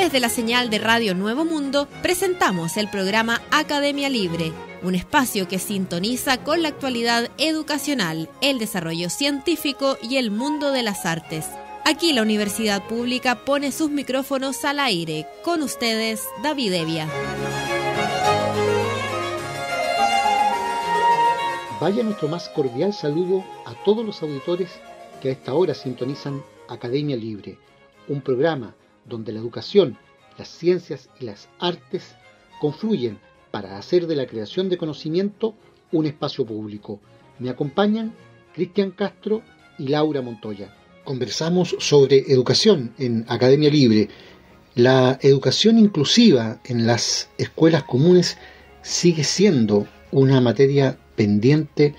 Desde la señal de Radio Nuevo Mundo presentamos el programa Academia Libre, un espacio que sintoniza con la actualidad educacional, el desarrollo científico y el mundo de las artes. Aquí la Universidad Pública pone sus micrófonos al aire. Con ustedes, David Evia. Vaya nuestro más cordial saludo a todos los auditores que a esta hora sintonizan Academia Libre, un programa donde la educación, las ciencias y las artes confluyen para hacer de la creación de conocimiento un espacio público. Me acompañan Cristian Castro y Laura Montoya. Conversamos sobre educación en Academia Libre. La educación inclusiva en las escuelas comunes sigue siendo una materia pendiente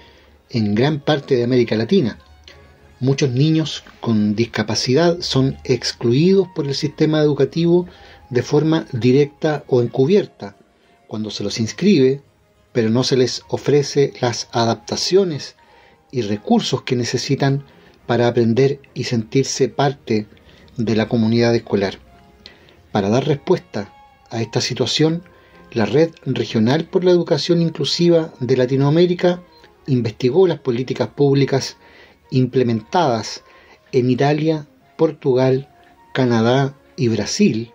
en gran parte de América Latina. Muchos niños con discapacidad son excluidos por el sistema educativo de forma directa o encubierta, cuando se los inscribe, pero no se les ofrece las adaptaciones y recursos que necesitan para aprender y sentirse parte de la comunidad escolar. Para dar respuesta a esta situación, la Red Regional por la Educación Inclusiva de Latinoamérica investigó las políticas públicas implementadas en Italia, Portugal, Canadá y Brasil,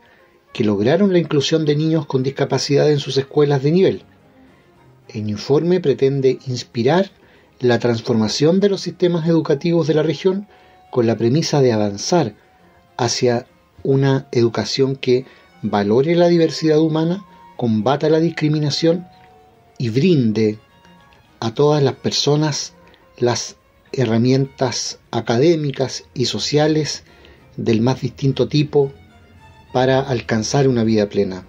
que lograron la inclusión de niños con discapacidad en sus escuelas de nivel. El informe pretende inspirar la transformación de los sistemas educativos de la región con la premisa de avanzar hacia una educación que valore la diversidad humana, combata la discriminación y brinde a todas las personas las herramientas académicas y sociales del más distinto tipo para alcanzar una vida plena.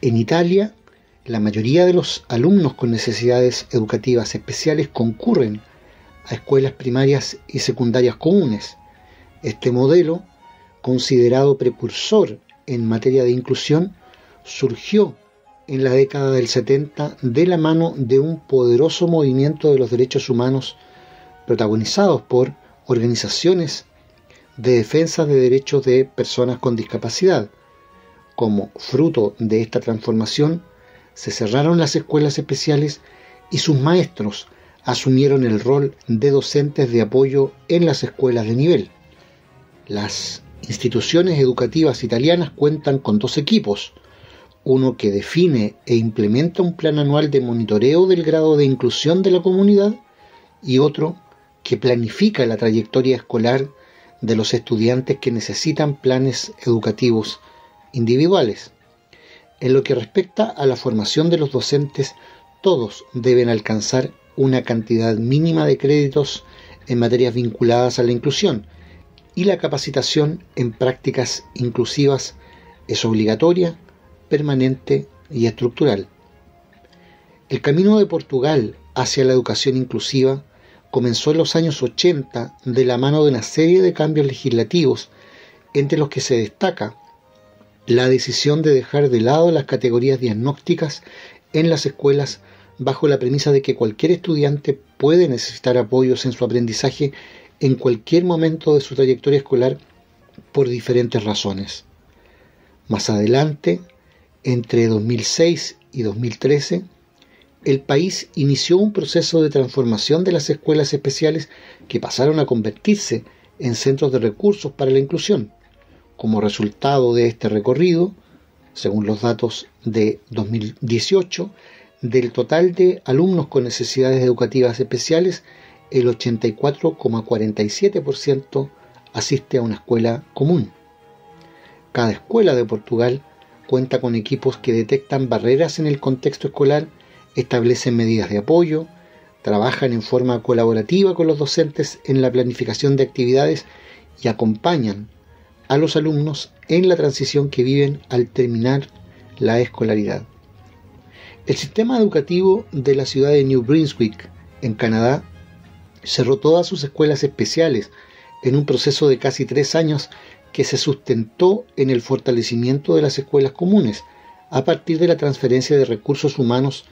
En Italia, la mayoría de los alumnos con necesidades educativas especiales concurren a escuelas primarias y secundarias comunes. Este modelo, considerado precursor en materia de inclusión, surgió en la década del 70 de la mano de un poderoso movimiento de los derechos humanos protagonizados por organizaciones de defensa de derechos de personas con discapacidad. Como fruto de esta transformación, se cerraron las escuelas especiales y sus maestros asumieron el rol de docentes de apoyo en las escuelas de nivel. Las instituciones educativas italianas cuentan con dos equipos, uno que define e implementa un plan anual de monitoreo del grado de inclusión de la comunidad y otro que planifica la trayectoria escolar de los estudiantes que necesitan planes educativos individuales. En lo que respecta a la formación de los docentes, todos deben alcanzar una cantidad mínima de créditos en materias vinculadas a la inclusión y la capacitación en prácticas inclusivas es obligatoria, permanente y estructural. El camino de Portugal hacia la educación inclusiva comenzó en los años 80 de la mano de una serie de cambios legislativos, entre los que se destaca la decisión de dejar de lado las categorías diagnósticas en las escuelas bajo la premisa de que cualquier estudiante puede necesitar apoyos en su aprendizaje en cualquier momento de su trayectoria escolar por diferentes razones. Más adelante, entre 2006 y 2013, el país inició un proceso de transformación de las escuelas especiales que pasaron a convertirse en centros de recursos para la inclusión. Como resultado de este recorrido, según los datos de 2018, del total de alumnos con necesidades educativas especiales, el 84,47% asiste a una escuela común. Cada escuela de Portugal cuenta con equipos que detectan barreras en el contexto escolar, establecen medidas de apoyo, trabajan en forma colaborativa con los docentes en la planificación de actividades y acompañan a los alumnos en la transición que viven al terminar la escolaridad. El sistema educativo de la ciudad de New Brunswick, en Canadá, cerró todas sus escuelas especiales en un proceso de casi 3 años que se sustentó en el fortalecimiento de las escuelas comunes a partir de la transferencia de recursos humanos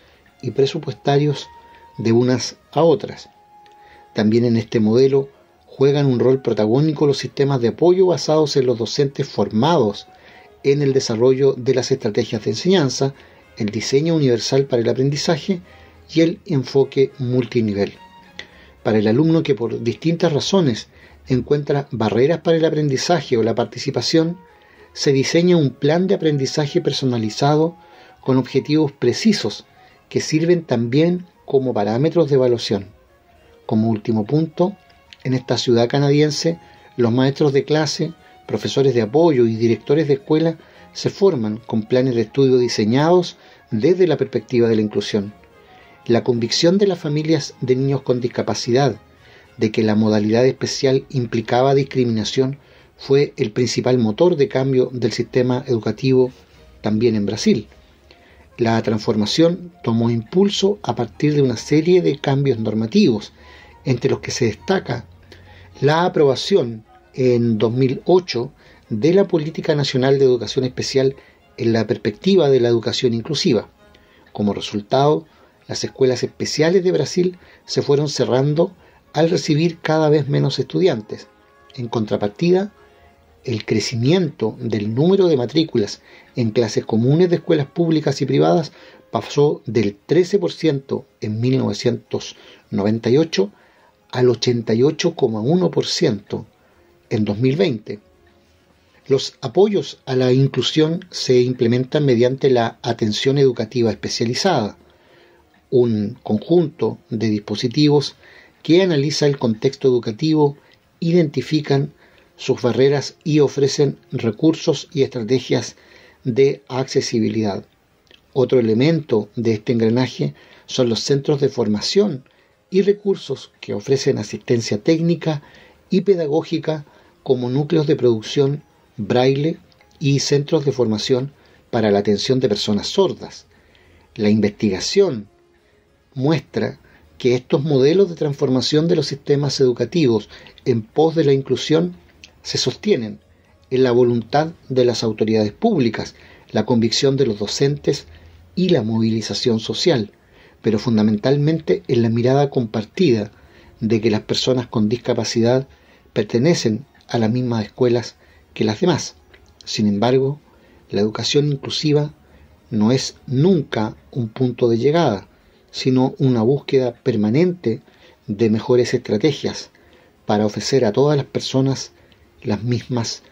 y presupuestarios de unas a otras. También en este modelo juegan un rol protagónico los sistemas de apoyo basados en los docentes formados en el desarrollo de las estrategias de enseñanza, el diseño universal para el aprendizaje y el enfoque multinivel. Para el alumno que por distintas razones encuentra barreras para el aprendizaje o la participación, se diseña un plan de aprendizaje personalizado con objetivos precisos que sirven también como parámetros de evaluación. Como último punto, en esta ciudad canadiense, los maestros de clase, profesores de apoyo y directores de escuela se forman con planes de estudio diseñados desde la perspectiva de la inclusión. La convicción de las familias de niños con discapacidad de que la modalidad especial implicaba discriminación fue el principal motor de cambio del sistema educativo también en Brasil. La transformación tomó impulso a partir de una serie de cambios normativos, entre los que se destaca la aprobación en 2008 de la Política Nacional de Educación Especial en la perspectiva de la educación inclusiva. Como resultado, las escuelas especiales de Brasil se fueron cerrando al recibir cada vez menos estudiantes. En contrapartida, el crecimiento del número de matrículas en clases comunes de escuelas públicas y privadas pasó del 13% en 1998 al 88,1% en 2020. Los apoyos a la inclusión se implementan mediante la atención educativa especializada, un conjunto de dispositivos que analiza el contexto educativo, identifican sus barreras y ofrecen recursos y estrategias de accesibilidad. Otro elemento de este engranaje son los centros de formación y recursos que ofrecen asistencia técnica y pedagógica como núcleos de producción braille y centros de formación para la atención de personas sordas. La investigación muestra que estos modelos de transformación de los sistemas educativos en pos de la inclusión se sostienen en la voluntad de las autoridades públicas, la convicción de los docentes y la movilización social, pero fundamentalmente en la mirada compartida de que las personas con discapacidad pertenecen a las mismas escuelas que las demás. Sin embargo, la educación inclusiva no es nunca un punto de llegada, sino una búsqueda permanente de mejores estrategias para ofrecer a todas las personas las mismas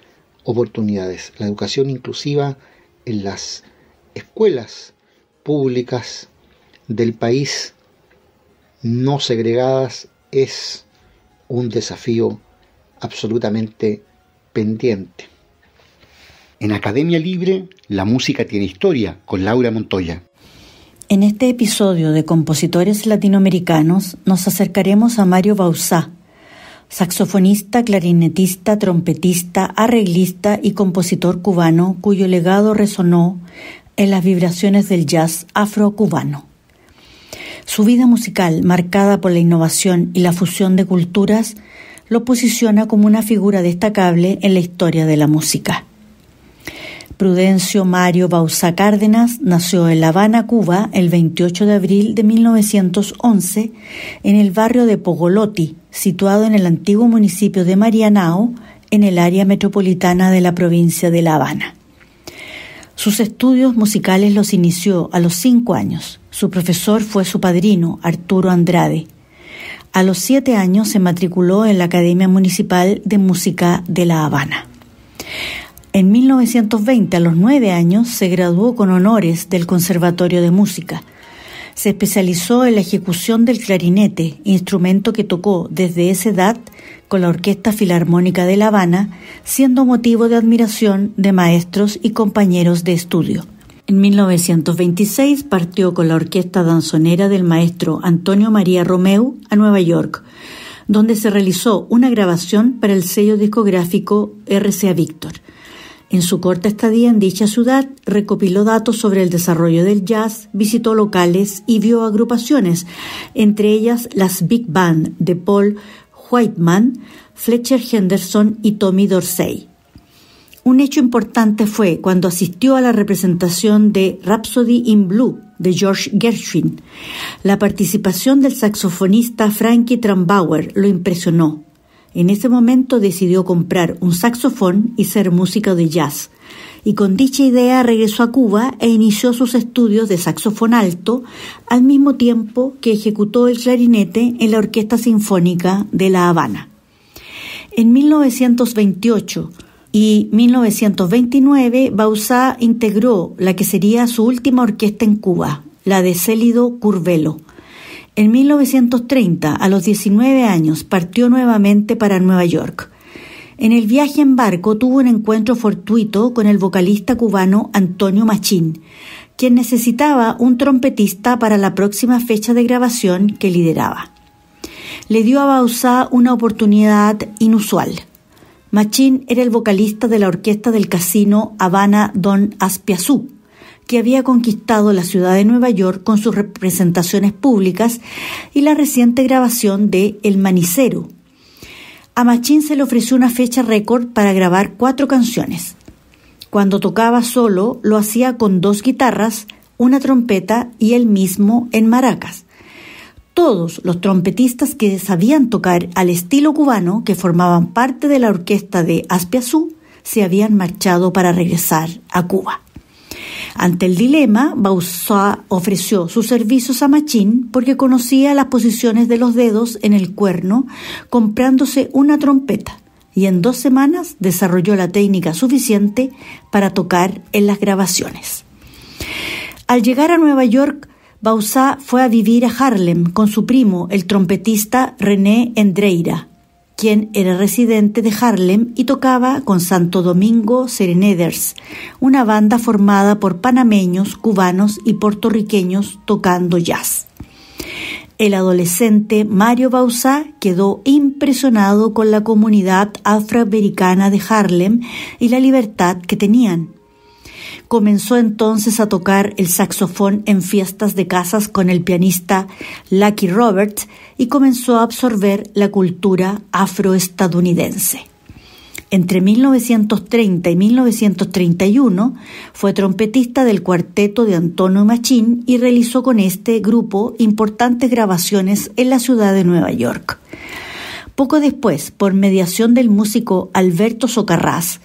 oportunidades. La educación inclusiva en las escuelas públicas del país no segregadas es un desafío absolutamente pendiente. En Academia Libre, la música tiene historia, con Laura Montoya. En este episodio de Compositores Latinoamericanos nos acercaremos a Mario Bauzá, saxofonista, clarinetista, trompetista, arreglista y compositor cubano cuyo legado resonó en las vibraciones del jazz afrocubano. Su vida musical, marcada por la innovación y la fusión de culturas, lo posiciona como una figura destacable en la historia de la música. Prudencio Mario Bauzá Cárdenas nació en La Habana, Cuba, el 28 de abril de 1911, en el barrio de Pogoloti, situado en el antiguo municipio de Marianao, en el área metropolitana de la provincia de La Habana. Sus estudios musicales los inició a los 5 años. Su profesor fue su padrino, Arturo Andrade. A los 7 años se matriculó en la Academia Municipal de Música de La Habana. En 1920, a los 9 años, se graduó con honores del Conservatorio de Música. Se especializó en la ejecución del clarinete, instrumento que tocó desde esa edad con la Orquesta Filarmónica de La Habana, siendo motivo de admiración de maestros y compañeros de estudio. En 1926 partió con la orquesta danzonera del maestro Antonio María Romeu a Nueva York, donde se realizó una grabación para el sello discográfico RCA Víctor. En su corta estadía en dicha ciudad, recopiló datos sobre el desarrollo del jazz, visitó locales y vio agrupaciones, entre ellas las Big Band de Paul Whiteman, Fletcher Henderson y Tommy Dorsey. Un hecho importante fue cuando asistió a la representación de Rhapsody in Blue de George Gershwin. La participación del saxofonista Frankie Trambauer lo impresionó. En ese momento decidió comprar un saxofón y ser músico de jazz, y con dicha idea regresó a Cuba e inició sus estudios de saxofón alto al mismo tiempo que ejecutó el clarinete en la Orquesta Sinfónica de La Habana. En 1928 y 1929, Bauzá integró la que sería su última orquesta en Cuba, la de Célido Curvelo. En 1930, a los 19 años, partió nuevamente para Nueva York. En el viaje en barco tuvo un encuentro fortuito con el vocalista cubano Antonio Machín, quien necesitaba un trompetista para la próxima fecha de grabación que lideraba. Le dio a Bauzá una oportunidad inusual. Machín era el vocalista de la orquesta del casino Habana Don Aspiazú, que había conquistado la ciudad de Nueva York con sus representaciones públicas y la reciente grabación de El Manicero. A Machín se le ofreció una fecha récord para grabar 4 canciones. Cuando tocaba solo, lo hacía con 2 guitarras, una trompeta y él mismo en maracas. Todos los trompetistas que sabían tocar al estilo cubano, que formaban parte de la orquesta de Aspiazú, se habían marchado para regresar a Cuba. Ante el dilema, Bauzá ofreció sus servicios a Machín porque conocía las posiciones de los dedos en el cuerno, comprándose una trompeta, y en 2 semanas desarrolló la técnica suficiente para tocar en las grabaciones. Al llegar a Nueva York, Bauzá fue a vivir a Harlem con su primo, el trompetista René Endreira, quien era residente de Harlem y tocaba con Santo Domingo Serenaders, una banda formada por panameños, cubanos y puertorriqueños tocando jazz. El adolescente Mario Bauzá quedó impresionado con la comunidad afroamericana de Harlem y la libertad que tenían. Comenzó entonces a tocar el saxofón en fiestas de casas con el pianista Lucky Roberts y comenzó a absorber la cultura afroestadounidense. Entre 1930 y 1931 fue trompetista del cuarteto de Antonio Machín y realizó con este grupo importantes grabaciones en la ciudad de Nueva York. Poco después, por mediación del músico Alberto Socarrás,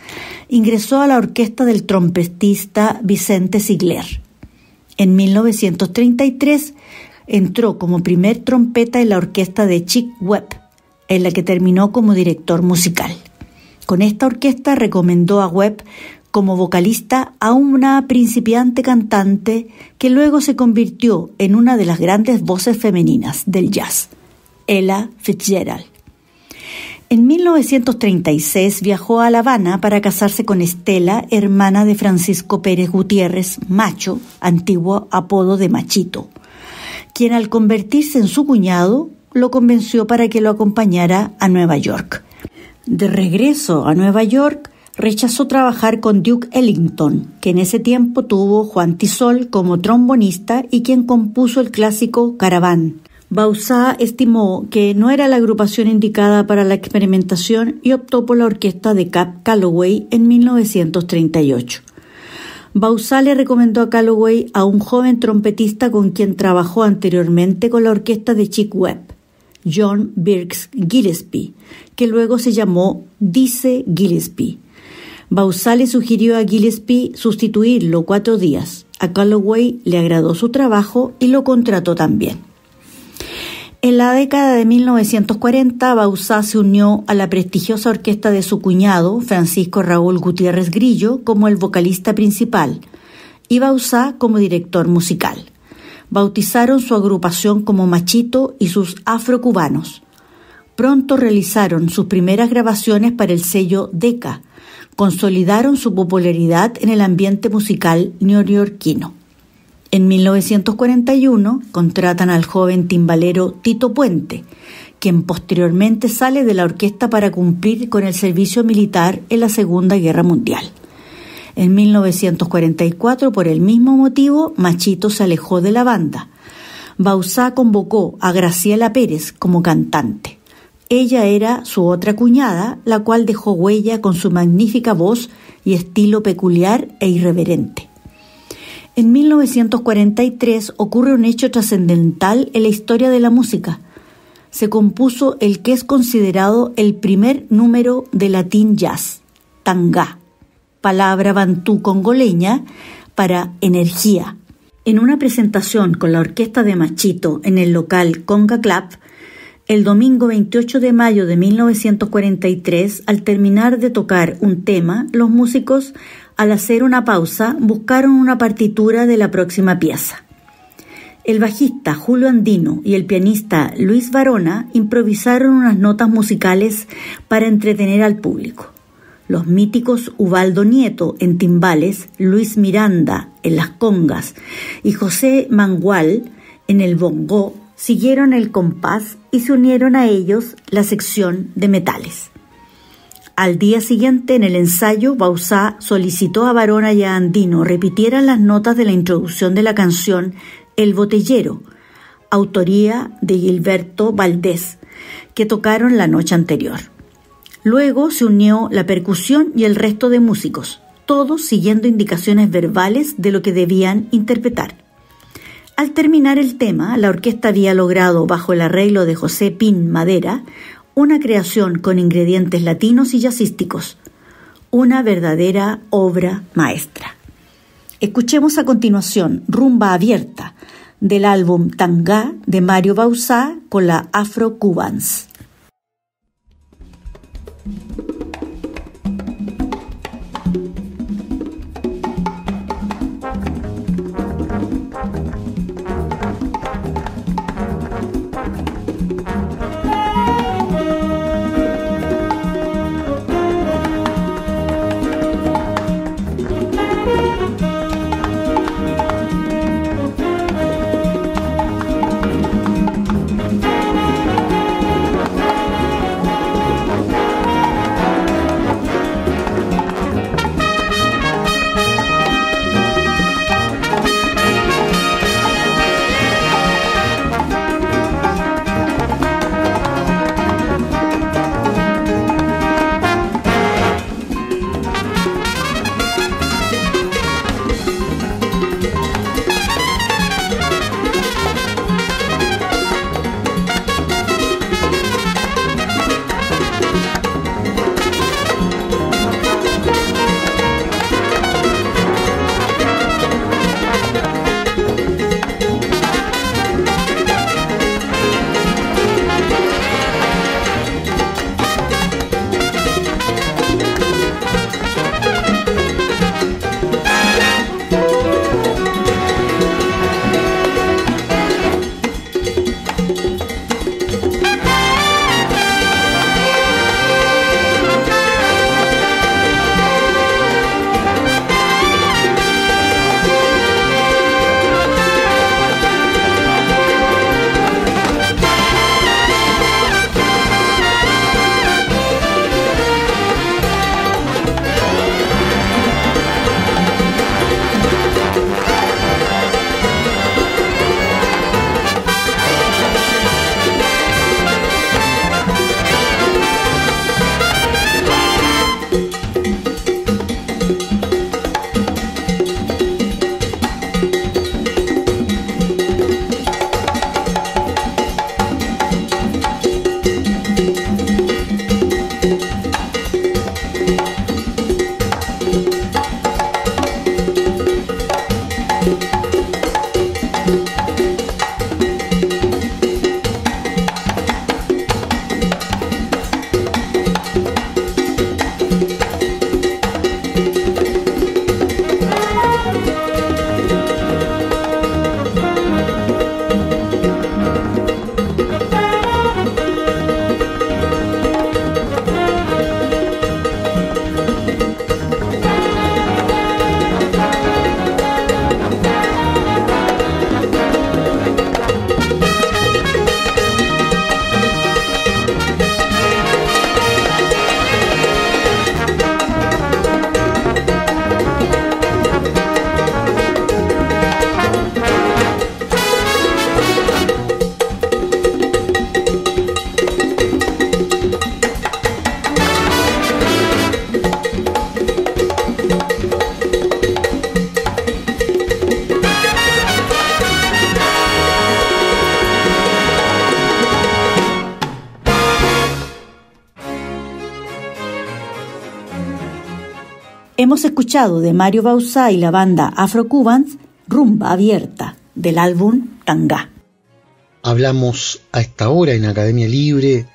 ingresó a la orquesta del trompetista Vicente Ziegler. En 1933 entró como primer trompeta en la orquesta de Chick Webb, en la que terminó como director musical. Con esta orquesta recomendó a Webb como vocalista a una principiante cantante que luego se convirtió en una de las grandes voces femeninas del jazz, Ella Fitzgerald. En 1936 viajó a La Habana para casarse con Estela, hermana de Francisco Pérez Gutiérrez, Macho, antiguo apodo de Machito, quien al convertirse en su cuñado lo convenció para que lo acompañara a Nueva York. De regreso a Nueva York, rechazó trabajar con Duke Ellington, que en ese tiempo tuvo Juan Tisol como trombonista y quien compuso el clásico Caraván. Bauzá estimó que no era la agrupación indicada para la experimentación y optó por la orquesta de Cab Calloway en 1938. Bauzá le recomendó a Calloway a un joven trompetista con quien trabajó anteriormente con la orquesta de Chick Webb, John Birks Gillespie, que luego se llamó Dice Gillespie. Bauzá le sugirió a Gillespie sustituirlo 4 días. A Calloway le agradó su trabajo y lo contrató también. En la década de 1940, Bauzá se unió a la prestigiosa orquesta de su cuñado, Francisco Raúl Gutiérrez Grillo, como el vocalista principal, y Bauzá como director musical. Bautizaron su agrupación como Machito y sus afrocubanos. Pronto realizaron sus primeras grabaciones para el sello Decca. Consolidaron su popularidad en el ambiente musical neoyorquino. En 1941 contratan al joven timbalero Tito Puente, quien posteriormente sale de la orquesta para cumplir con el servicio militar en la Segunda Guerra Mundial. En 1944, por el mismo motivo, Machito se alejó de la banda. Bauzá convocó a Graciela Pérez como cantante. Ella era su otra cuñada, la cual dejó huella con su magnífica voz y estilo peculiar e irreverente. En 1943 ocurre un hecho trascendental en la historia de la música. Se compuso el que es considerado el primer número de Latin Jazz, Tangá, palabra bantú congoleña para energía. En una presentación con la orquesta de Machito en el local Conga Club, el domingo 28 de mayo de 1943, al terminar de tocar un tema, los músicos, al hacer una pausa, buscaron una partitura de la próxima pieza. El bajista Julio Andino y el pianista Luis Varona improvisaron unas notas musicales para entretener al público. Los míticos Ubaldo Nieto en timbales, Luis Miranda en las congas y José Mangual en el bongo siguieron el compás y se unieron a ellos la sección de metales. Al día siguiente, en el ensayo, Bauzá solicitó a Varona y a Andino repitieran las notas de la introducción de la canción El Botellero, autoría de Gilberto Valdés, que tocaron la noche anterior. Luego se unió la percusión y el resto de músicos, todos siguiendo indicaciones verbales de lo que debían interpretar. Al terminar el tema, la orquesta había logrado, bajo el arreglo de José Pin Madera, una creación con ingredientes latinos y jazzísticos, una verdadera obra maestra. Escuchemos a continuación Rumba Abierta, del álbum Tangá de Mario Bauzá con la Afro Cubans. Hemos escuchado de Mario Bauzá y la banda Afro-Cubans Rumba Abierta, del álbum Tangá. Hablamos a esta hora en Academia Libre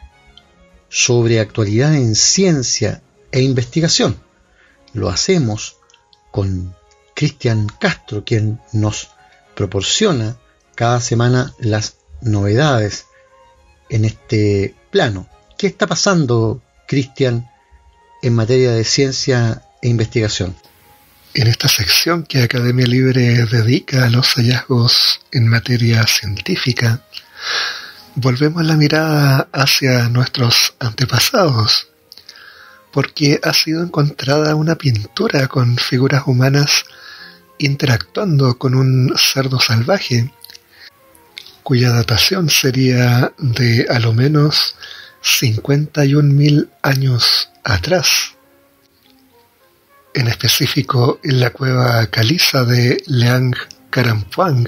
sobre actualidad en ciencia e investigación. Lo hacemos con Cristian Castro, quien nos proporciona cada semana las novedades en este plano. ¿Qué está pasando, Cristian, en materia de ciencia e investigación? En esta sección que Academia Libre dedica a los hallazgos en materia científica, volvemos la mirada hacia nuestros antepasados, porque ha sido encontrada una pintura con figuras humanas interactuando con un cerdo salvaje, cuya datación sería de a lo menos 51.000 años atrás. En específico en la cueva caliza de Leang Karamphang,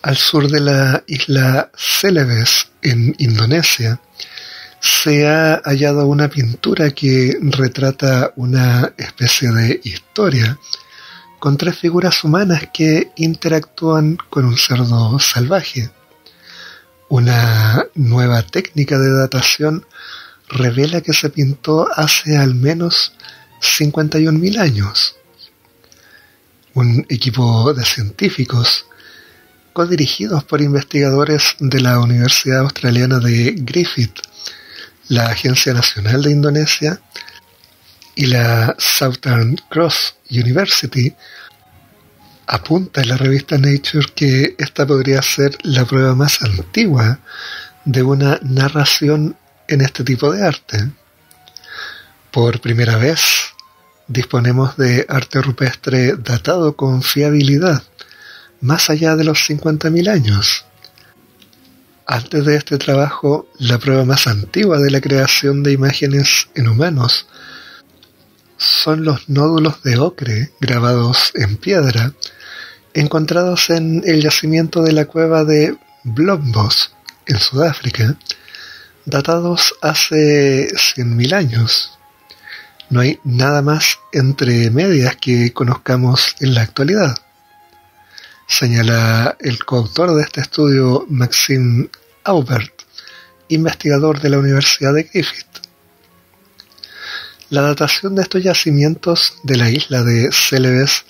al sur de la isla Celebes, en Indonesia, se ha hallado una pintura que retrata una especie de historia con 3 figuras humanas que interactúan con un cerdo salvaje. Una nueva técnica de datación revela que se pintó hace al menos 51.000 años. Un equipo de científicos codirigidos por investigadores de la Universidad Australiana de Griffith, la Agencia Nacional de Indonesia y la Southern Cross University, apunta en la revista Nature que esta podría ser la prueba más antigua de una narración en este tipo de arte. Por primera vez disponemos de arte rupestre datado con fiabilidad, más allá de los 50.000 años. Antes de este trabajo, la prueba más antigua de la creación de imágenes en humanos son los nódulos de ocre grabados en piedra, encontrados en el yacimiento de la cueva de Blombos, en Sudáfrica, datados hace 100.000 años. No hay nada más entre medias que conozcamos en la actualidad, señala el coautor de este estudio, Maxime Aubert, investigador de la Universidad de Griffith. La datación de estos yacimientos de la isla de Celebes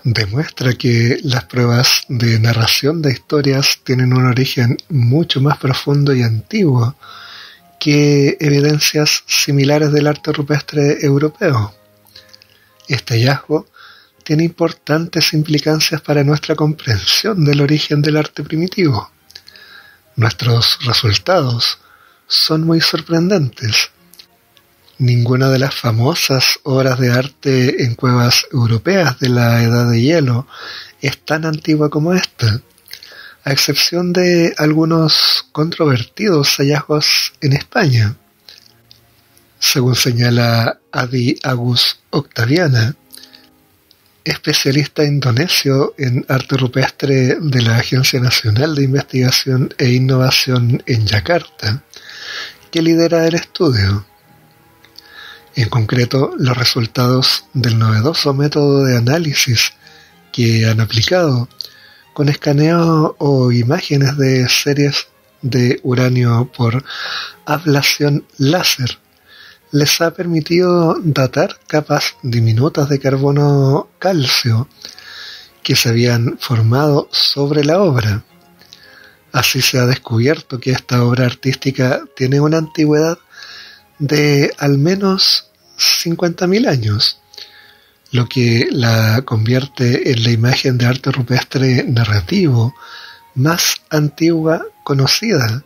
demuestra que las pruebas de narración de historias tienen un origen mucho más profundo y antiguo que evidencias similares del arte rupestre europeo. Este hallazgo tiene importantes implicancias para nuestra comprensión del origen del arte primitivo. Nuestros resultados son muy sorprendentes. Ninguna de las famosas obras de arte en cuevas europeas de la Edad de Hielo es tan antigua como esta, a excepción de algunos controvertidos hallazgos en España. Según señala Adi Agus Octaviana, especialista indonesio en arte rupestre de la Agencia Nacional de Investigación e Innovación en Yakarta, que lidera el estudio. En concreto, los resultados del novedoso método de análisis que han aplicado con escaneo o imágenes de series de uranio por ablación láser les ha permitido datar capas diminutas de carbono calcio que se habían formado sobre la obra. Así se ha descubierto que esta obra artística tiene una antigüedad de al menos 50.000 años, lo que la convierte en la imagen de arte rupestre narrativo más antigua conocida,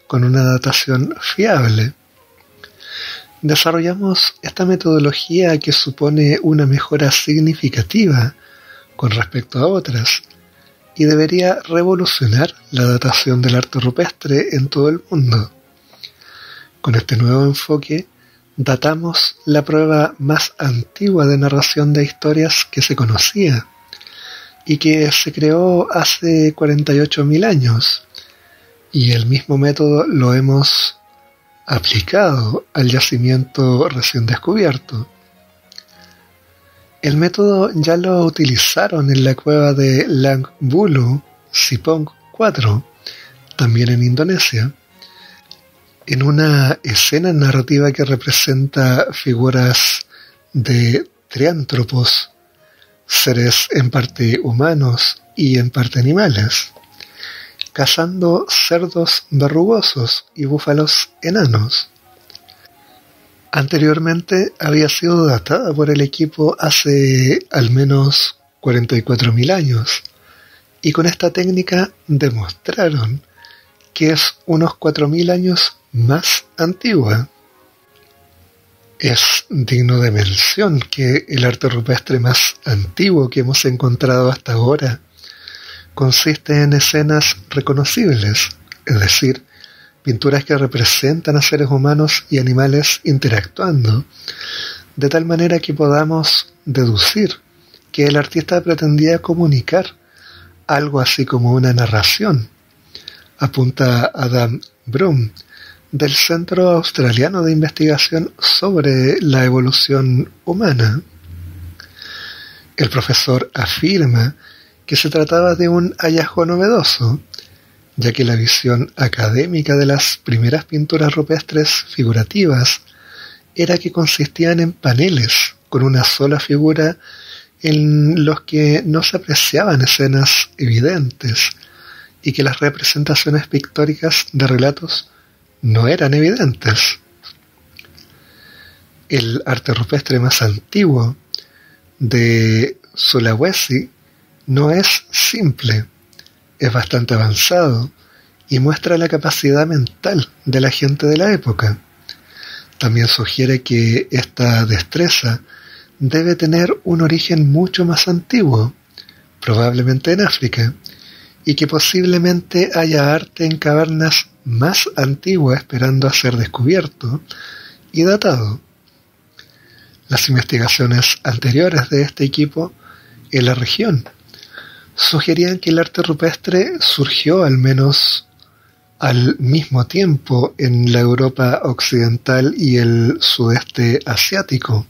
con una datación fiable. Desarrollamos esta metodología que supone una mejora significativa con respecto a otras y debería revolucionar la datación del arte rupestre en todo el mundo. Con este nuevo enfoque, datamos la prueba más antigua de narración de historias que se conocía y que se creó hace 48.000 años, y el mismo método lo hemos aplicado al yacimiento recién descubierto. El método ya lo utilizaron en la cueva de Lang Bulu, Sipong 4, también en Indonesia, en una escena narrativa que representa figuras de triántropos, seres en parte humanos y en parte animales, cazando cerdos verrugosos y búfalos enanos. Anteriormente había sido datada por el equipo hace al menos 44.000 años, y con esta técnica demostraron que es unos 4.000 años más antigua. Es digno de mención que el arte rupestre más antiguo que hemos encontrado hasta ahora consiste en escenas reconocibles, es decir, pinturas que representan a seres humanos y animales interactuando, de tal manera que podamos deducir que el artista pretendía comunicar algo así como una narración, apunta Adam Broom, del Centro Australiano de Investigación sobre la Evolución Humana. El profesor afirma que se trataba de un hallazgo novedoso, ya que la visión académica de las primeras pinturas rupestres figurativas era que consistían en paneles con una sola figura en los que no se apreciaban escenas evidentes y que las representaciones pictóricas de relatos no eran evidentes. El arte rupestre más antiguo de Sulawesi no es simple, es bastante avanzado y muestra la capacidad mental de la gente de la época. También sugiere que esta destreza debe tener un origen mucho más antiguo, probablemente en África, y que posiblemente haya arte en cavernas más antiguas esperando a ser descubierto y datado. Las investigaciones anteriores de este equipo en la región sugerían que el arte rupestre surgió al menos al mismo tiempo en la Europa occidental y el sudeste asiático,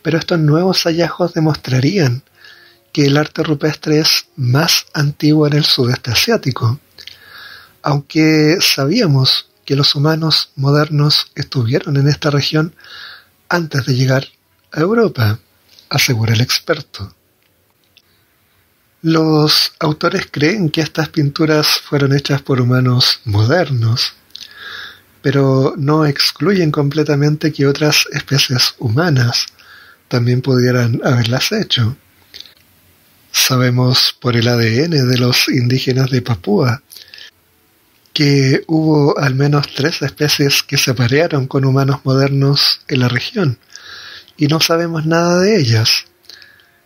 pero estos nuevos hallazgos demostrarían que el arte rupestre es más antiguo en el sudeste asiático, aunque sabíamos que los humanos modernos estuvieron en esta región antes de llegar a Europa, asegura el experto. Los autores creen que estas pinturas fueron hechas por humanos modernos, pero no excluyen completamente que otras especies humanas también pudieran haberlas hecho. Sabemos por el ADN de los indígenas de Papúa que hubo al menos 3 especies que se aparearon con humanos modernos en la región, y no sabemos nada de ellas.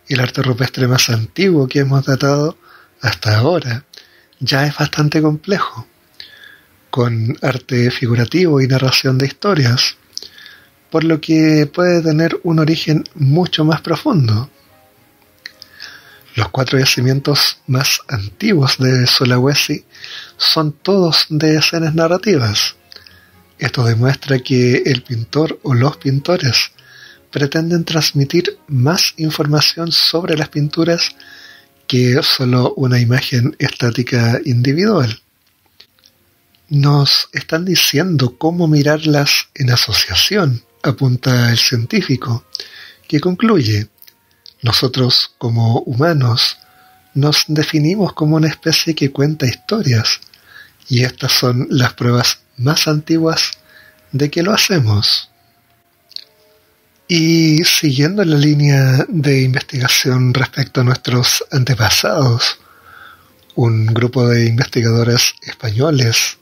El arte rupestre más antiguo que hemos datado hasta ahora ya es bastante complejo, con arte figurativo y narración de historias, por lo que puede tener un origen mucho más profundo. Los 4 yacimientos más antiguos de Sulawesi son todos de escenas narrativas. Esto demuestra que el pintor o los pintores pretenden transmitir más información sobre las pinturas que solo una imagen estática individual. Nos están diciendo cómo mirarlas en asociación, apunta el científico, que concluye: nosotros como humanos nos definimos como una especie que cuenta historias, y estas son las pruebas más antiguas de que lo hacemos. Y siguiendo la línea de investigación respecto a nuestros antepasados, un grupo de investigadores españoles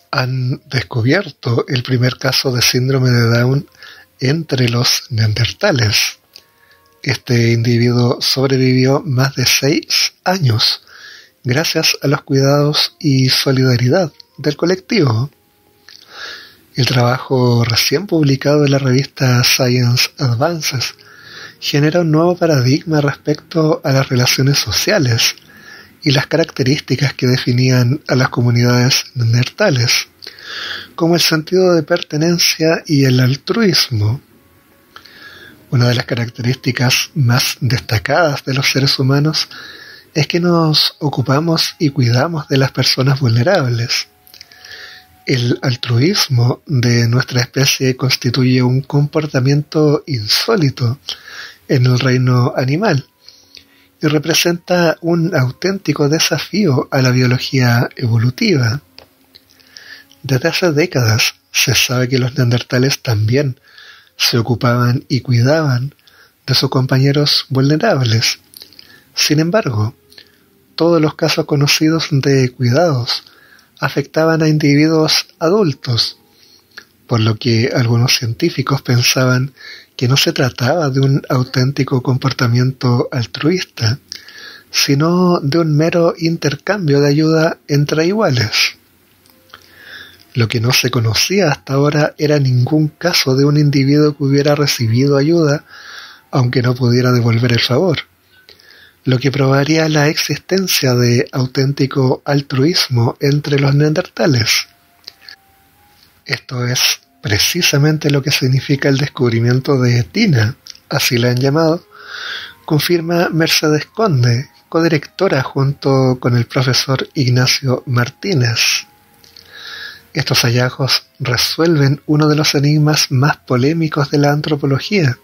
han descubierto el primer caso de síndrome de Down entre los neandertales. Este individuo sobrevivió más de 6 años gracias a los cuidados y solidaridad del colectivo. El trabajo recién publicado en la revista Science Advances genera un nuevo paradigma respecto a las relaciones sociales y las características que definían a las comunidades neandertales, como el sentido de pertenencia y el altruismo. Una de las características más destacadas de los seres humanos es que nos ocupamos y cuidamos de las personas vulnerables. El altruismo de nuestra especie constituye un comportamiento insólito en el reino animal y representa un auténtico desafío a la biología evolutiva. Desde hace décadas se sabe que los neandertales también se ocupaban y cuidaban de sus compañeros vulnerables. Sin embargo, todos los casos conocidos de cuidados afectaban a individuos adultos, por lo que algunos científicos pensaban que no se trataba de un auténtico comportamiento altruista, sino de un mero intercambio de ayuda entre iguales. Lo que no se conocía hasta ahora era ningún caso de un individuo que hubiera recibido ayuda, aunque no pudiera devolver el favor, lo que probaría la existencia de auténtico altruismo entre los neandertales. Esto es precisamente lo que significa el descubrimiento de Tina, así la han llamado, confirma Mercedes Conde, codirectora junto con el profesor Ignacio Martínez. Estos hallazgos resuelven uno de los enigmas más polémicos de la antropología,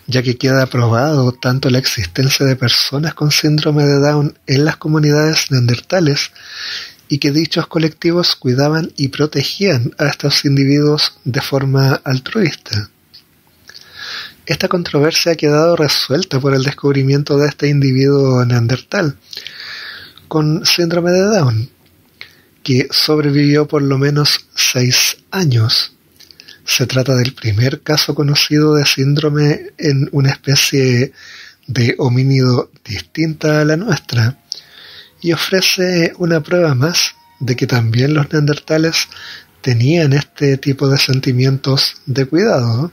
ya que queda probado tanto la existencia de personas con síndrome de Down en las comunidades neandertales y que dichos colectivos cuidaban y protegían a estos individuos de forma altruista. Esta controversia ha quedado resuelta por el descubrimiento de este individuo neandertal con síndrome de Down, que sobrevivió por lo menos 6 años. Se trata del primer caso conocido de síndrome en una especie de homínido distinta a la nuestra, y ofrece una prueba más de que también los neandertales tenían este tipo de sentimientos de cuidado.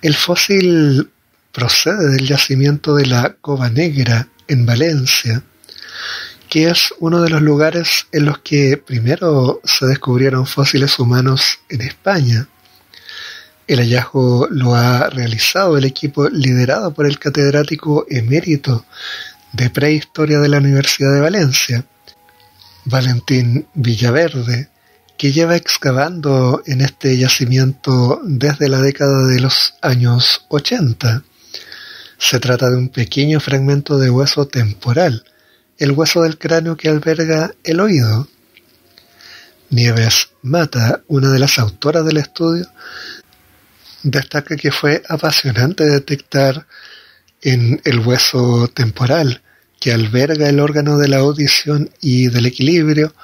El fósil procede del yacimiento de la Cova Negra en Valencia, que es uno de los lugares en los que primero se descubrieron fósiles humanos en España. El hallazgo lo ha realizado el equipo liderado por el catedrático emérito de Prehistoria de la Universidad de Valencia, Valentín Villaverde, que lleva excavando en este yacimiento desde la década de los años 80. Se trata de un pequeño fragmento de hueso temporal, el hueso del cráneo que alberga el oído. Nieves Mata, una de las autoras del estudio, destaca que fue apasionante detectar en el hueso temporal, que alberga el órgano de la audición y del equilibrio,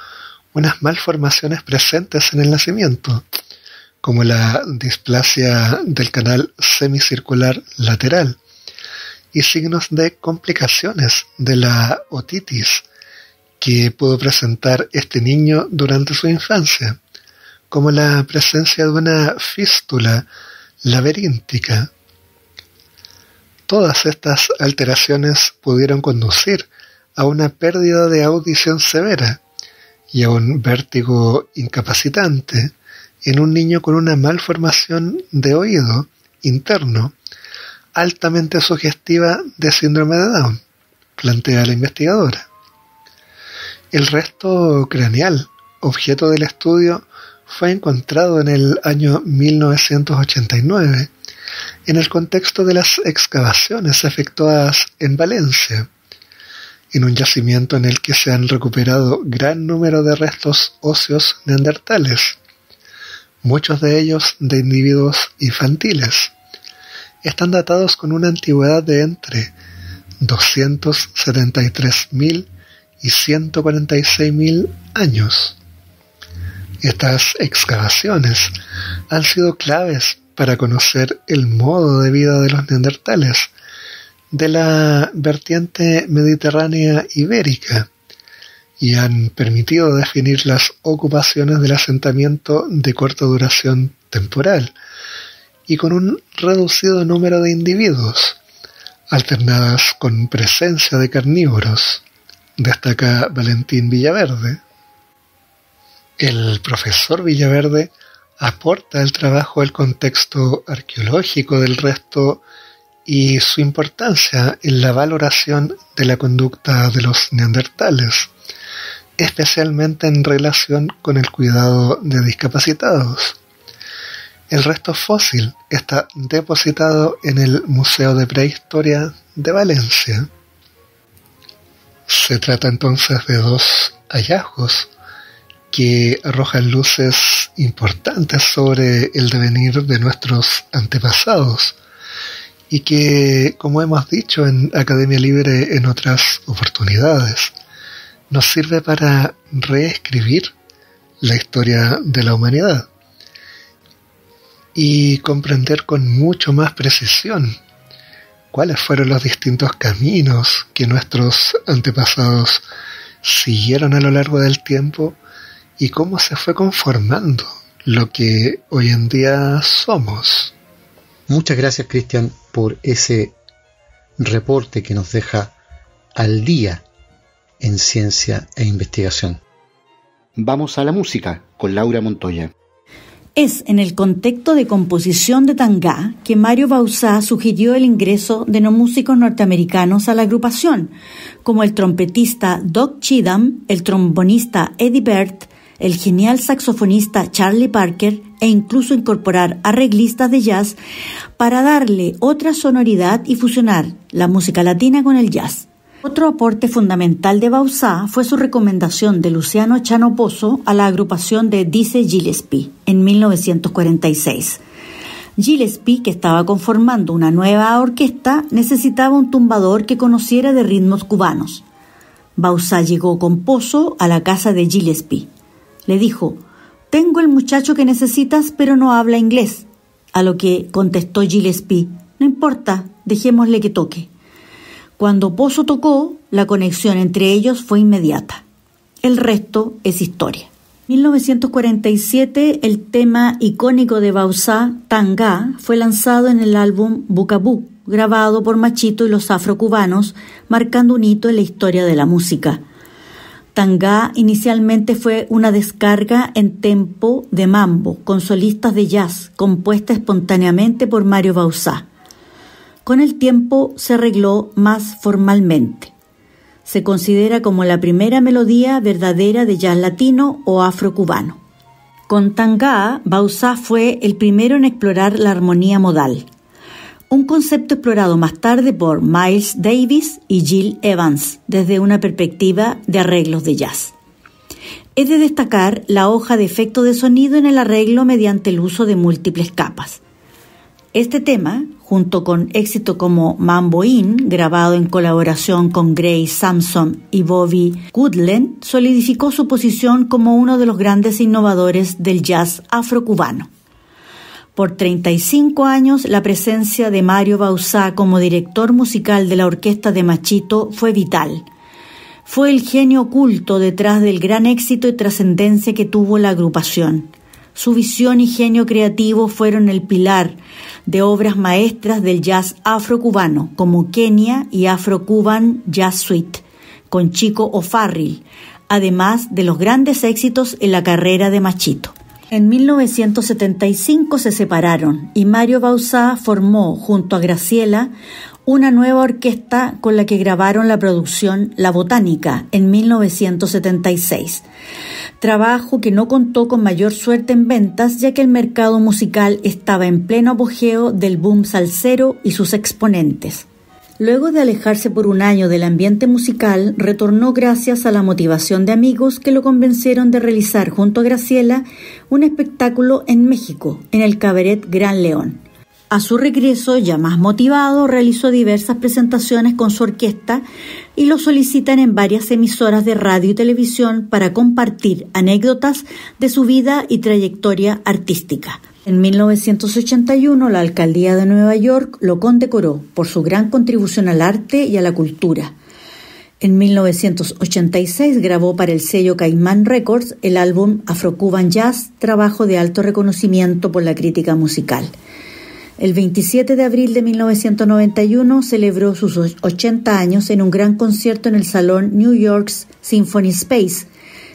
unas malformaciones presentes en el nacimiento, como la displasia del canal semicircular lateral y signos de complicaciones de la otitis que pudo presentar este niño durante su infancia, como la presencia de una fístula laberíntica. Todas estas alteraciones pudieron conducir a una pérdida de audición severa y a un vértigo incapacitante en un niño con una malformación de oído interno altamente sugestiva de síndrome de Down, plantea la investigadora. El resto craneal, objeto del estudio, fue encontrado en el año 1989 en el contexto de las excavaciones efectuadas en Valencia, en un yacimiento en el que se han recuperado gran número de restos óseos neandertales, muchos de ellos de individuos infantiles. Están datados con una antigüedad de entre 273.000 y 146.000 años. Estas excavaciones han sido claves para conocer el modo de vida de los neandertales de la vertiente mediterránea ibérica y han permitido definir las ocupaciones del asentamiento de corta duración temporal y con un reducido número de individuos, alternadas con presencia de carnívoros, destaca Valentín Villaverde. El profesor Villaverde aporta el trabajo al contexto arqueológico del resto y su importancia en la valoración de la conducta de los neandertales, especialmente en relación con el cuidado de discapacitados. El resto fósil está depositado en el Museo de Prehistoria de Valencia. Se trata entonces de dos hallazgos que arrojan luces importantes sobre el devenir de nuestros antepasados y que, como hemos dicho en Academia Libre en otras oportunidades, nos sirve para reescribir la historia de la humanidad y comprender con mucho más precisión cuáles fueron los distintos caminos que nuestros antepasados siguieron a lo largo del tiempo y cómo se fue conformando lo que hoy en día somos. Muchas gracias, Cristian, por ese reporte que nos deja al día en ciencia e investigación. Vamos a la música con Laura Montoya. Es en el contexto de composición de Tangá que Mario Bauzá sugirió el ingreso de no músicos norteamericanos a la agrupación, como el trompetista Doc Cheatham, el trombonista Eddie Bert, el genial saxofonista Charlie Parker e incluso incorporar arreglistas de jazz para darle otra sonoridad y fusionar la música latina con el jazz. Otro aporte fundamental de Bauzá fue su recomendación de Luciano Chano Pozo a la agrupación de Dizzy Gillespie en 1946. Gillespie, que estaba conformando una nueva orquesta, necesitaba un tumbador que conociera de ritmos cubanos. Bauzá llegó con Pozo a la casa de Gillespie. Le dijo: «Tengo el muchacho que necesitas, pero no habla inglés». A lo que contestó Gillespie: «No importa, dejémosle que toque». Cuando Pozo tocó, la conexión entre ellos fue inmediata. El resto es historia. En 1947, el tema icónico de Bauzá, Tangá, fue lanzado en el álbum Bucabú, grabado por Machito y los afrocubanos, marcando un hito en la historia de la música. Tangá inicialmente fue una descarga en tempo de mambo, con solistas de jazz, compuesta espontáneamente por Mario Bauzá. Con el tiempo se arregló más formalmente. Se considera como la primera melodía verdadera de jazz latino o afrocubano. Con Tangá, Bauzá fue el primero en explorar la armonía modal, un concepto explorado más tarde por Miles Davis y Gil Evans desde una perspectiva de arreglos de jazz. Es de destacar la hoja de efecto de sonido en el arreglo mediante el uso de múltiples capas. Este tema, junto con éxitos como Mambo In, grabado en colaboración con Grace Sampson y Bobby Goodland, solidificó su posición como uno de los grandes innovadores del jazz afrocubano. Por 35 años, la presencia de Mario Bauzá como director musical de la orquesta de Machito fue vital. Fue el genio oculto detrás del gran éxito y trascendencia que tuvo la agrupación. Su visión y genio creativo fueron el pilar de obras maestras del jazz afrocubano, como Kenia y Afro-Cuban Jazz Suite, con Chico O'Farrill, además de los grandes éxitos en la carrera de Machito. En 1975 se separaron y Mario Bauzá formó, junto a Graciela, una nueva orquesta con la que grabaron la producción La Botánica en 1976. Trabajo que no contó con mayor suerte en ventas, ya que el mercado musical estaba en pleno apogeo del boom salsero y sus exponentes. Luego de alejarse por un año del ambiente musical, retornó gracias a la motivación de amigos que lo convencieron de realizar junto a Graciela un espectáculo en México, en el Cabaret Gran León. A su regreso, ya más motivado, realizó diversas presentaciones con su orquesta y lo solicitan en varias emisoras de radio y televisión para compartir anécdotas de su vida y trayectoria artística. En 1981, la alcaldía de Nueva York lo condecoró por su gran contribución al arte y a la cultura. En 1986 grabó para el sello Caimán Records el álbum Afro-Cuban Jazz, trabajo de alto reconocimiento por la crítica musical. El 27 de abril de 1991 celebró sus 80 años en un gran concierto en el Salón New York's Symphony Space,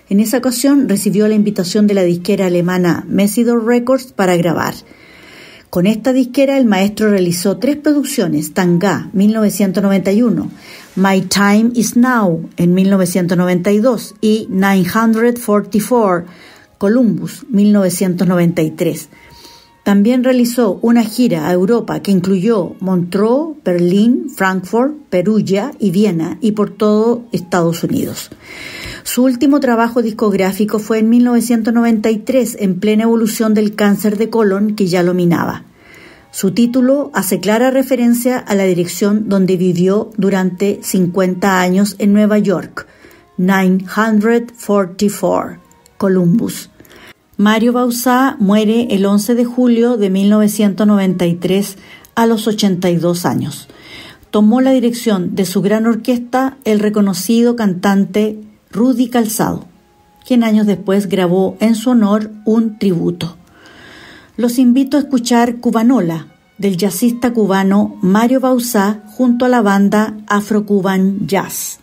En esa ocasión recibió la invitación de la disquera alemana Messidor Records para grabar. Con esta disquera el maestro realizó 3 producciones: Tanga, 1991, My Time Is Now, en 1992, y 944, Columbus, 1993. También realizó una gira a Europa que incluyó Montreux, Berlín, Frankfurt, Perugia y Viena, y por todo Estados Unidos. Su último trabajo discográfico fue en 1993, en plena evolución del cáncer de colon que ya lo minaba. Su título hace clara referencia a la dirección donde vivió durante 50 años en Nueva York, 944, Columbus. Mario Bauzá muere el 11 de julio de 1993 a los 82 años. Tomó la dirección de su gran orquesta el reconocido cantante Rudy Calzado, quien años después grabó en su honor un tributo. Los invito a escuchar Cubanola, del jazzista cubano Mario Bauzá junto a la banda Afro-Cuban Jazz.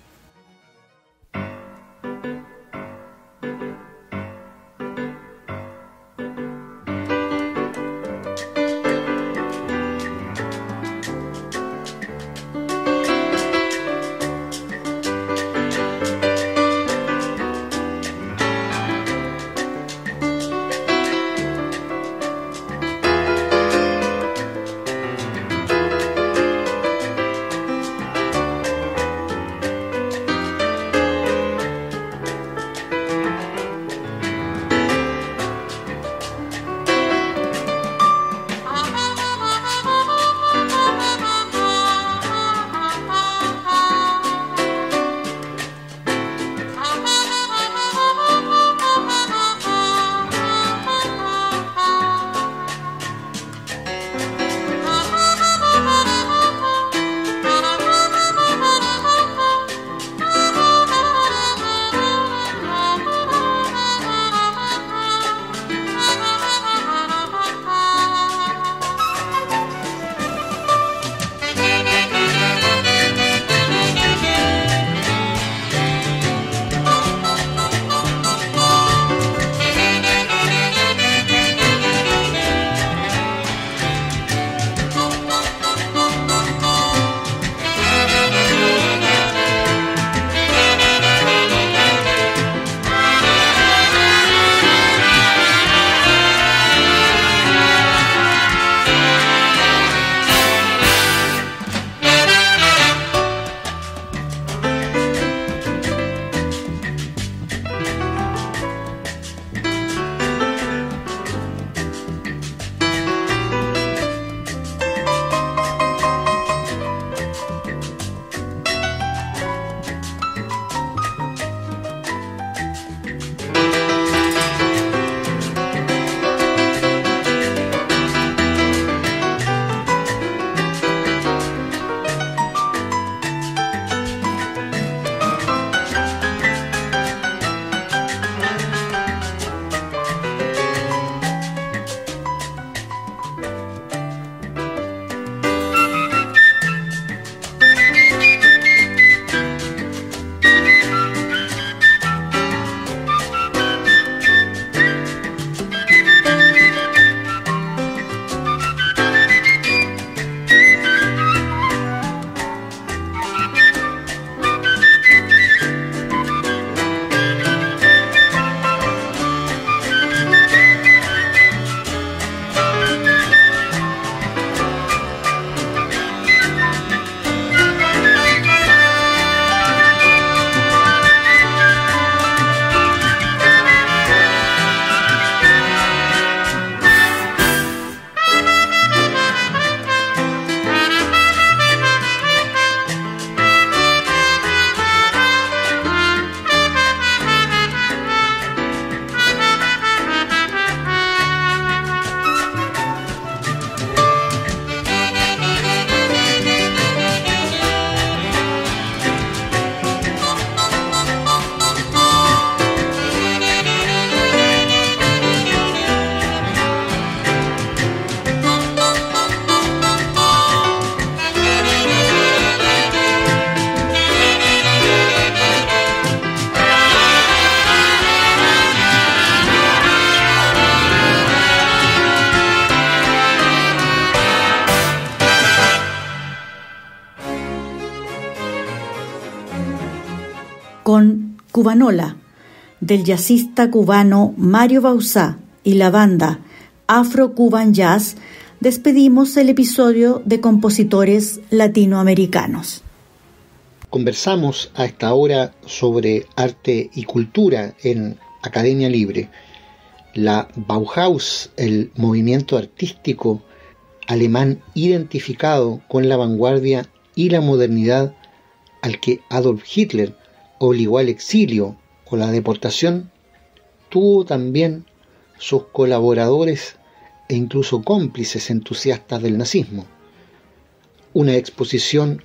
Cubanola, del jazzista cubano Mario Bauzá y la banda Afro-Cuban Jazz, despedimos el episodio de compositores latinoamericanos. Conversamos a esta hora sobre arte y cultura en Academia Libre. La Bauhaus, el movimiento artístico alemán identificado con la vanguardia y la modernidad al que Adolf Hitler obligó al exilio o la deportación, tuvo también sus colaboradores e incluso cómplices entusiastas del nazismo. Una exposición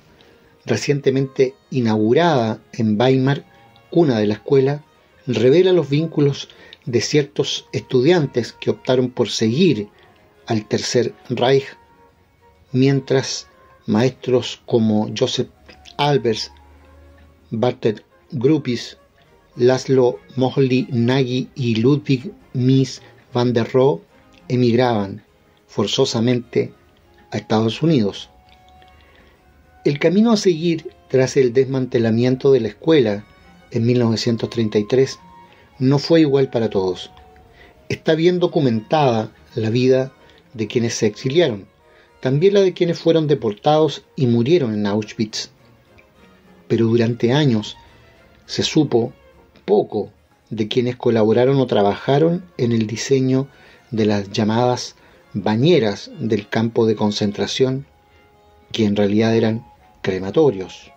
recientemente inaugurada en Weimar, cuna de la escuela, revela los vínculos de ciertos estudiantes que optaron por seguir al Tercer Reich, mientras maestros como Joseph Albers, Bartek Gruppius, Laszlo Moholy-Nagy y Ludwig Mies van der Rohe emigraban forzosamente a Estados Unidos. El camino a seguir tras el desmantelamiento de la escuela en 1933 no fue igual para todos. Está bien documentada la vida de quienes se exiliaron, también la de quienes fueron deportados y murieron en Auschwitz. Pero durante años se supo poco de quienes colaboraron o trabajaron en el diseño de las llamadas bañeras del campo de concentración, que en realidad eran crematorios.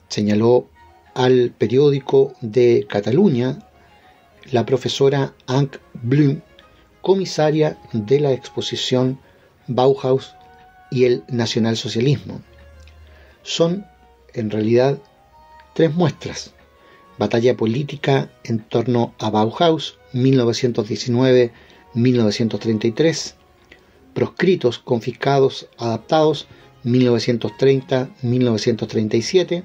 Señaló al periódico de Cataluña la profesora Anke Blum, comisaria de la exposición Bauhaus y el nacionalsocialismo. Son, en realidad, 3 muestras: batalla política en torno a Bauhaus, 1919-1933, proscritos, confiscados, adaptados, 1930-1937,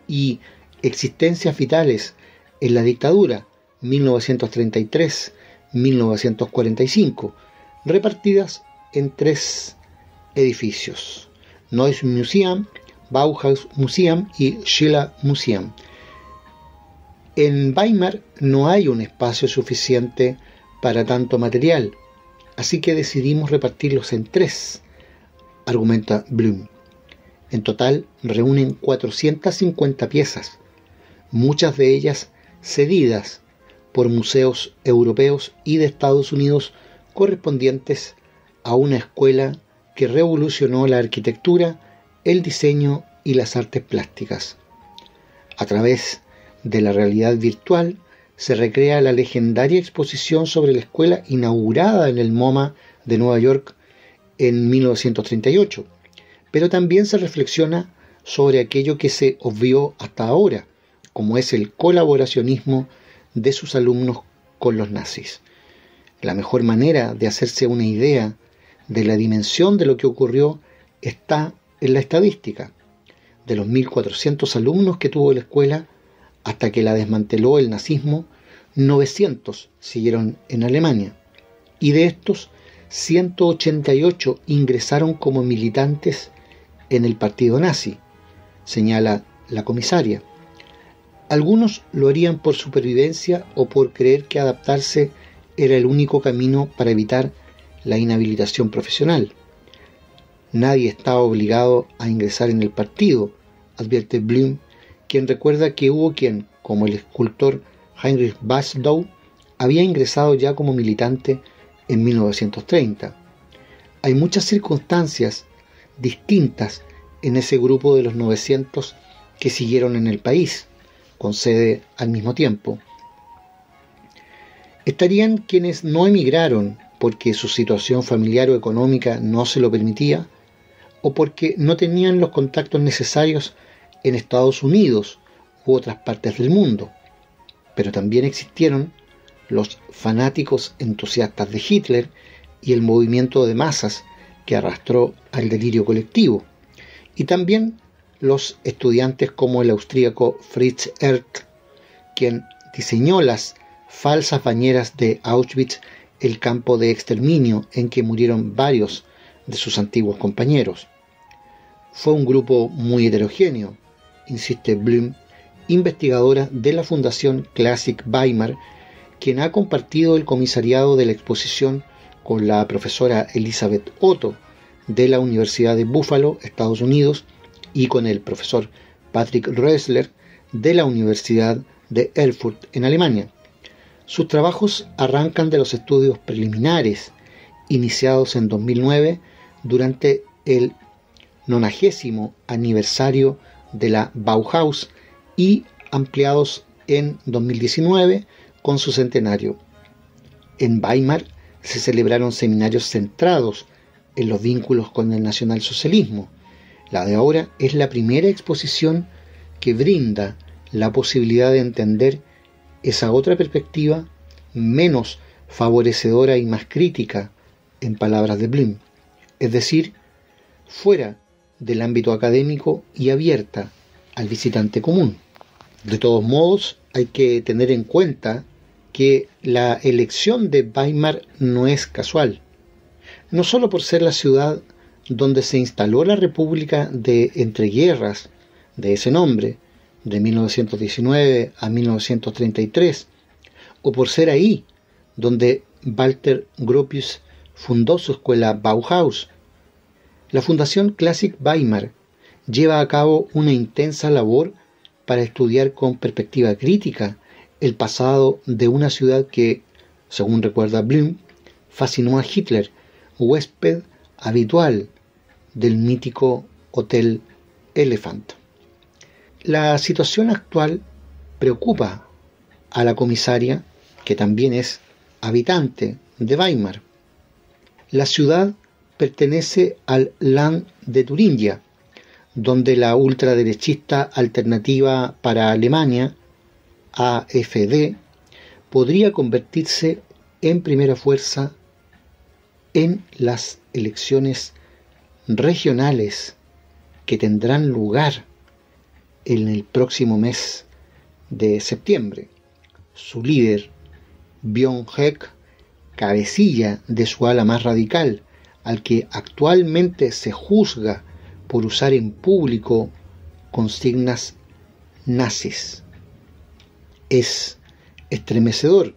y existencias vitales en la dictadura, 1933-1945, repartidas en 3 edificios: Neues Museum, Bauhaus Museum y Schiller Museum. En Weimar no hay un espacio suficiente para tanto material, así que decidimos repartirlos en 3, argumenta Blum. En total reúnen 450 piezas, muchas de ellas cedidas por museos europeos y de Estados Unidos correspondientes a una escuela que revolucionó la arquitectura, el diseño y las artes plásticas. A través de la realidad virtual se recrea la legendaria exposición sobre la escuela inaugurada en el MoMA de Nueva York en 1938, pero también se reflexiona sobre aquello que se obvió hasta ahora, como es el colaboracionismo de sus alumnos con los nazis. La mejor manera de hacerse una idea de la dimensión de lo que ocurrió está en la estadística. De los 1.400 alumnos que tuvo la escuela hasta que la desmanteló el nazismo, 900 siguieron en Alemania, y de estos 188 ingresaron como militantes en el partido nazi, señala la comisaria. Algunos lo harían por supervivencia o por creer que adaptarse era el único camino para evitar la inhabilitación profesional. Nadie está obligado a ingresar en el partido, advierte Blum, quien recuerda que hubo quien, como el escultor Heinrich Basdow, había ingresado ya como militante en 1930. Hay muchas circunstancias distintas en ese grupo de los 900 que siguieron en el país, con sede al mismo tiempo. Estarían quienes no emigraron porque su situación familiar o económica no se lo permitía, o porque no tenían los contactos necesarios en Estados Unidos u otras partes del mundo. Pero también existieron los fanáticos entusiastas de Hitler y el movimiento de masas que arrastró al delirio colectivo, y también los estudiantes como el austríaco Fritz Ertl, quien diseñó las falsas bañeras de Auschwitz, el campo de exterminio en que murieron varios de sus antiguos compañeros. Fue un grupo muy heterogéneo, insiste Blum, investigadora de la Fundación Classic Weimar, quien ha compartido el comisariado de la exposición con la profesora Elizabeth Otto de la Universidad de Buffalo, Estados Unidos, y con el profesor Patrick Rösler de la Universidad de Erfurt, en Alemania. Sus trabajos arrancan de los estudios preliminares iniciados en 2009 durante el 90º aniversario de la Bauhaus y ampliados en 2019 con su centenario. En Weimar se celebraron seminarios centrados en los vínculos con el nacionalsocialismo. La de ahora es la primera exposición que brinda la posibilidad de entender esa otra perspectiva menos favorecedora y más crítica, en palabras de Blüm, es decir, fuera del ámbito académico y abierta al visitante común. De todos modos, hay que tener en cuenta que la elección de Weimar no es casual, no solo por ser la ciudad donde se instaló la República de entreguerras de ese nombre, de 1919 a 1933, o por ser ahí donde Walter Gropius fundó su escuela Bauhaus. La Fundación Classic Weimar lleva a cabo una intensa labor para estudiar con perspectiva crítica el pasado de una ciudad que, según recuerda Blüm, fascinó a Hitler, huésped habitual del mítico Hotel Elephant. La situación actual preocupa a la comisaria, que también es habitante de Weimar. La ciudad pertenece al Land de Turingia, donde la ultraderechista Alternativa para Alemania, AfD, podría convertirse en primera fuerza en las elecciones regionales que tendrán lugar en el próximo mes de septiembre. Su líder, Björn Höcke, cabecilla de su ala más radical, al que actualmente se juzga por usar en público consignas nazis. Es estremecedor,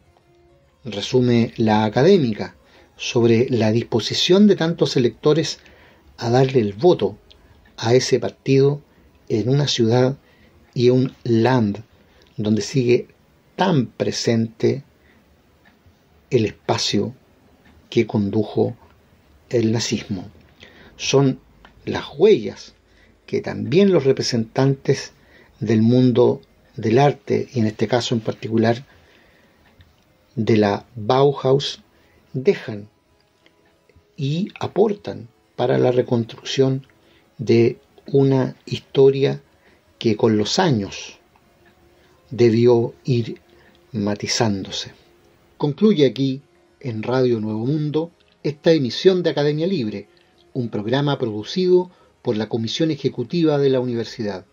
resume la académica, sobre la disposición de tantos electores a darle el voto a ese partido en una ciudad y un land donde sigue tan presente el espacio que condujo el nazismo. Son las huellas que también los representantes del mundo del arte, y en este caso en particular de la Bauhaus, dejan y aportan para la reconstrucción de una historia que con los años debió ir matizándose. Concluye aquí, en Radio Nuevo Mundo, esta emisión de Academia Libre, un programa producido por la Comisión Ejecutiva de la Universidad.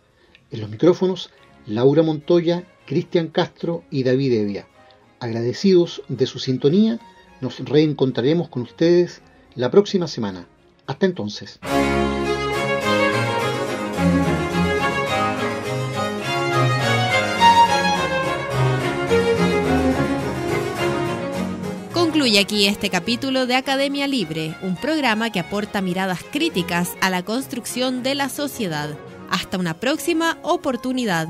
En los micrófonos, Laura Montoya, Cristian Castro y David Evia. Agradecidos de su sintonía, nos reencontraremos con ustedes la próxima semana. Hasta entonces. Concluye aquí este capítulo de Academia Libre, un programa que aporta miradas críticas a la construcción de la sociedad. Hasta una próxima oportunidad.